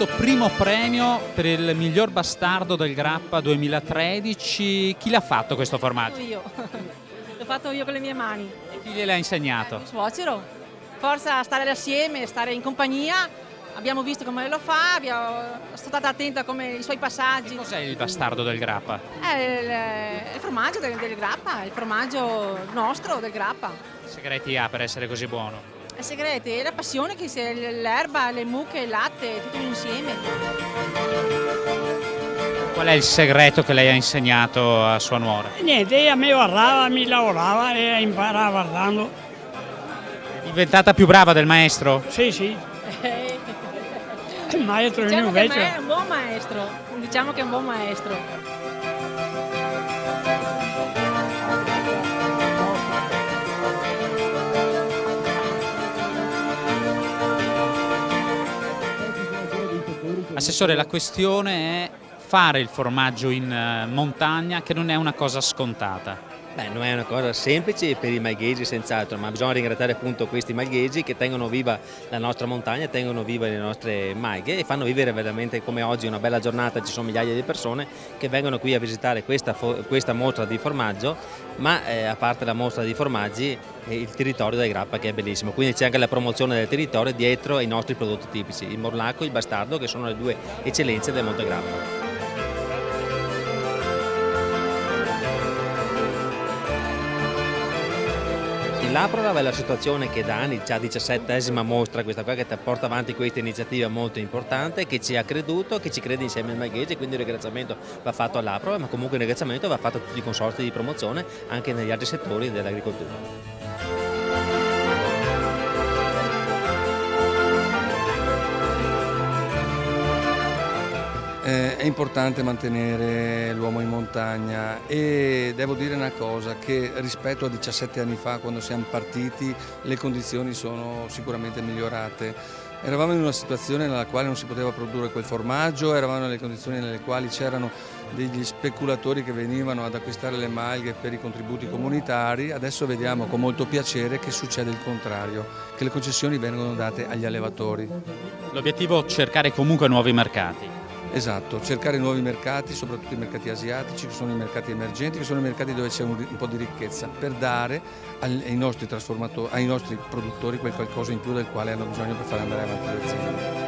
questo primo premio per il miglior bastardo del Grappa 2013. Chi l'ha fatto questo formaggio? Io. L'ho fatto io con le mie mani. E chi gliel'ha insegnato? Il suocero. Forza a stare assieme, stare in compagnia. Abbiamo visto come lo fa, sono stata attenta come i suoi passaggi. Cos'è il bastardo del Grappa? È il formaggio del Grappa, il formaggio nostro del Grappa. Che segreti ha per essere così buono? I segreti, è la passione che c'è, l'erba, le mucche, il latte, tutto insieme. Qual è il segreto che lei ha insegnato a sua nuora? Niente, a me guardava, mi lavorava e imparava guardando. È diventata più brava del maestro? Sì, sì. Il maestro Diciamo invece. che è un buon maestro, diciamo che è un buon maestro. Assessore, la questione è fare il formaggio in montagna, che non è una cosa scontata. Beh, non è una cosa semplice per i malghesi senz'altro, ma bisogna ringraziare appunto questi malghesi che tengono viva la nostra montagna, tengono viva le nostre malghe e fanno vivere veramente come oggi una bella giornata, ci sono migliaia di persone che vengono qui a visitare questa mostra di formaggio, ma a parte la mostra di formaggi il territorio del Grappa che è bellissimo, quindi c'è anche la promozione del territorio dietro ai nostri prodotti tipici, il morlacco e il bastardo che sono le due eccellenze del Monte Grappa. L'Aprorab è la situazione che da anni, già 17ª mostra, questa qua che porta avanti questa iniziativa molto importante, che ci ha creduto, che ci crede insieme al Malghesi, quindi il ringraziamento va fatto all'Aprorab, ma comunque il ringraziamento va fatto a tutti i consorzi di promozione anche negli altri settori dell'agricoltura. È importante mantenere l'uomo in montagna e devo dire una cosa, che rispetto a 17 anni fa quando siamo partiti le condizioni sono sicuramente migliorate. Eravamo in una situazione nella quale non si poteva produrre quel formaggio, eravamo nelle condizioni nelle quali c'erano degli speculatori che venivano ad acquistare le malghe per i contributi comunitari. Adesso vediamo con molto piacere che succede il contrario, che le concessioni vengono date agli allevatori. L'obiettivo è cercare comunque nuovi mercati. Esatto, cercare nuovi mercati, soprattutto i mercati asiatici, che sono i mercati emergenti, che sono i mercati dove c'è un po' di ricchezza, per dare ai nostri produttori quel qualcosa in più del quale hanno bisogno per fare andare avanti le aziende.